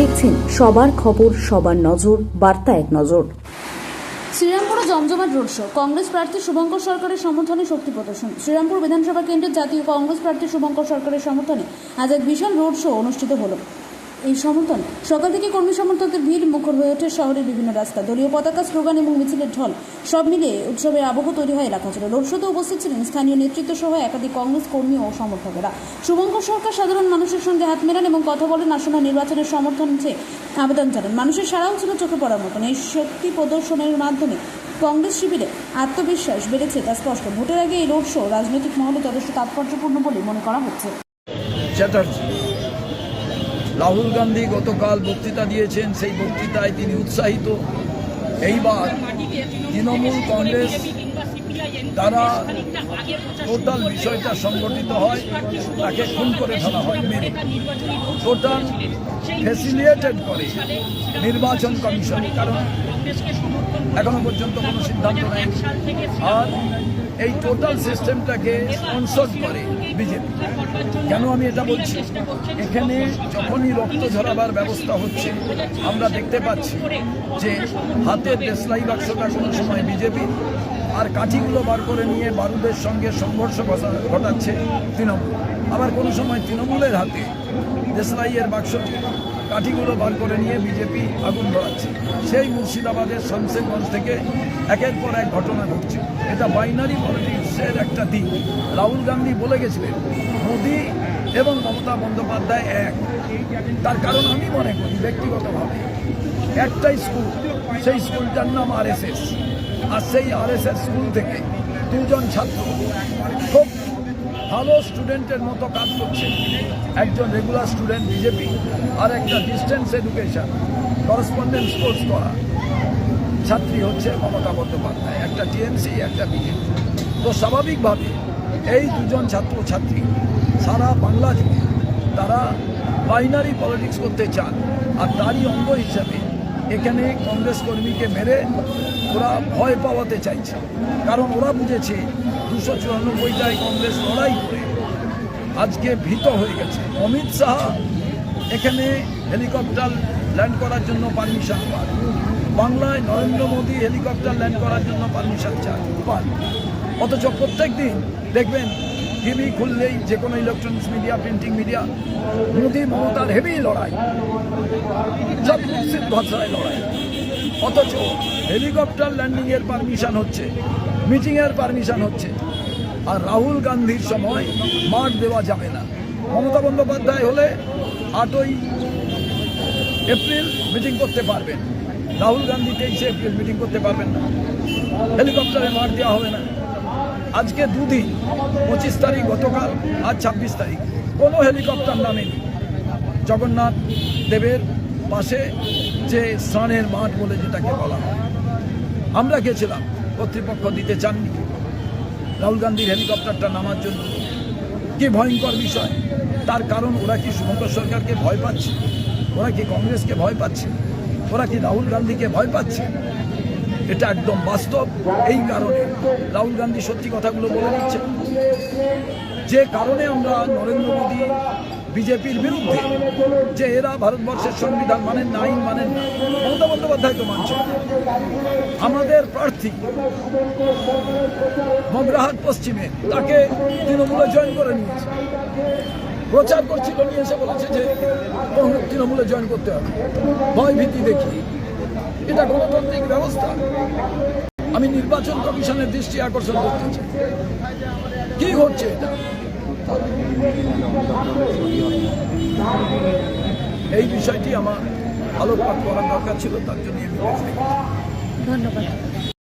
দেখছেন সবার খবর, সবার নজর, বার্তা এক নজর। শ্রীরামপুরে জমজমাট রোড শো। কংগ্রেস প্রার্থী শুভঙ্কর সরকারের সমর্থনে শক্তি প্রদর্শন। শ্রীরামপুর বিধানসভা কেন্দ্রের জাতীয় কংগ্রেস প্রার্থী শুভঙ্কর সরকারের সমর্থনে আজ এক বিশাল রোড শো অনুষ্ঠিত হলো। এই সমর্থন সকাল থেকে কর্মী সমর্থকদের ভিড় মুখর হয়ে ওঠে শহরের বিভিন্ন রাস্তা। দলীয় পতাকা, স্লোগান এবং মিছিলের ঢল সব মিলিয়ে উৎসবের আবহ তৈরি হয় এলাকা জুড়ে। রোড শোতে উপস্থিত ছিলেন স্থানীয় নেতৃত্ব সহ একাধিক কংগ্রেস কর্মী ও সমর্থকেরা। শুভঙ্কর সরকার সাধারণ মানুষের সঙ্গে হাত মেলান এবং কথা বলেন। আসন্ন নির্বাচনের সমর্থন চেয়ে আবেদন জানান। মানুষের সাড়াও ছিল চোখে পড়ার মতন। এই শক্তি প্রদর্শনের মাধ্যমে কংগ্রেস শিবিরে আত্মবিশ্বাস বেড়েছে তা স্পষ্ট। ভোটের আগে এই রোড শো রাজনৈতিক মহলে যথেষ্ট তাৎপর্যপূর্ণ বলে মনে করা হচ্ছে। রাহুল গান্ধী গতকাল বক্তৃতা দিয়েছেন, সেই বক্তৃতায় তিনি উৎসাহিত। এইবার তৃণমূল কংগ্রেস দ্বারা টোটাল বিষয়টা সংগঠিত হয়, তাকে খুন করে ফেলা হয়, মেরে টোটাল ফ্যাসিলিটেট করে নির্বাচন কমিশন, কারণ এখনো পর্যন্ত কোনো সিদ্ধান্ত নেই। আর এই টোটাল সিস্টেমটাকে স্পন্সর করে বিজেপি। কেন আমি এটা বলছি? এখানে যখনই রক্ত ঝরাবার ব্যবস্থা হচ্ছে, আমরা দেখতে পাচ্ছি যে হাতের দেশলাই বাক্সটা কোনো সময় বিজেপি, আর কাঠিগুলো বার করে নিয়ে বারুদের সঙ্গে সংঘর্ষ ঘটাচ্ছে তৃণমূল। আবার কোনো সময় তৃণমূলের হাতে দেশলাইয়ের বাক্সটি, কাঠিগুলো বার করে নিয়ে বিজেপি আগুন ধরাচ্ছে। সেই মুর্শিদাবাদের শামসেরগঞ্জ থেকে একের পর এক ঘটনা ঘটছে। এটা বাইনারি পলিটিক্সের একটা দিক। রাহুল গান্ধী বলে গেছিলেন মোদি এবং মমতা বন্দ্যোপাধ্যায় এক। তার কারণ আমি মনে করি ব্যক্তিগতভাবে, একটাই স্কুল, সেই স্কুলটার নাম RSS। আর সেই RSS স্কুল থেকে দুজন ছাত্র খুব ভালো স্টুডেন্টের মতো কাজ করছে। একজন রেগুলার স্টুডেন্ট বিজেপি, আর একটা ডিস্টেন্স এডুকেশন করসপন্ডেন্স কোর্স করা ছাত্রী হচ্ছে মমতা বন্দ্যোপাধ্যায়, একটা টিএমসি, একটা বিজেপি। তো স্বাভাবিকভাবে এই দুজন ছাত্রছাত্রী সারা বাংলা জুড়ে তারা বাইনারি পলিটিক্স করতে চান, আর তারই অঙ্গ হিসাবে এখানে কংগ্রেস কর্মীকে মেরে ওরা ভয় পাওয়াতে চাইছে। কারণ ওরা বুঝেছে 294টায় কংগ্রেস লড়াই করে আজকে ভীত হয়ে গেছে। অমিত শাহ এখানে হেলিকপ্টার ল্যান্ড করার জন্য পারমিশন পান, বাংলায় নরেন্দ্র মোদী হেলিকপ্টার ল্যান্ড করার জন্য পারমিশন পান। অথচ প্রত্যেক দিন দেখবেন টিভি খুললেই, যে কোনো electronics media, printing media, Modi মমতার হেভি লড়াই, সব মুর্শিদ ভাষায় লড়াই। অথচ হেলিকপ্টার ল্যান্ডিংয়ের পারমিশন হচ্ছে, মিটিংয়ের পারমিশন হচ্ছে। আর রাহুল গান্ধীর সময় মাঠ দেওয়া যাবে না। মমতা বন্দ্যোপাধ্যায় হলে 8ই এপ্রিল মিটিং করতে পারবেন, রাহুল গান্ধী 23শে এপ্রিল মিটিং করতে পারবেন না। হেলিকপ্টারে মাঠ দেওয়া হবে না। আজকে দুদিন, 25 তারিখ গতকাল, আজ 26 তারিখ, কোনো হেলিকপ্টার নামেনি জগন্নাথ দেবের পাশে, যে স্নানের মাঠ বলে যেটাকে বলা হয়। আমরা গেছিলাম, কর্তৃপক্ষ দিতে চাননি রাহুল গান্ধীর হেলিকপ্টারটা নামার জন্য। কি ভয়ঙ্কর বিষয়! তার কারণ ওরা কি শুভঙ্কর সরকারকে ভয় পাচ্ছে? ওরা কি কংগ্রেসকে ভয় পাচ্ছে? ওরা কি রাহুল গান্ধীকে ভয় পাচ্ছে? এটা একদম বাস্তব। এই কারণে রাহুল গান্ধী সত্যি কথাগুলো বলে দিচ্ছে, যে কারণে আমরা নরেন্দ্র মোদী বিজেপির বিরুদ্ধে, যে এরা ভারতবর্ষের সংবিধান মানেন না, আইন মানেন না। মমতা বন্দ্যোপাধ্যায় তো মানছে। আমাদের প্রার্থী মগরাহাট পশ্চিমে, তাকে তৃণমূলে জয়েন করে নিয়েছে, প্রচার করছিল, নিয়ে এসে বলেছে যে তৃণমূলে জয়েন করতে হবে, ভয় ভীতি দেখি। এটা গণতান্ত্রিক ব্যবস্থা? আমি নির্বাচন কমিশনের দৃষ্টি আকর্ষণ করতে চাই, কি হচ্ছে এটা। এই বিষয়টি আমার আলোকপাত করার দরকার ছিল, তার জন্য ধন্যবাদ।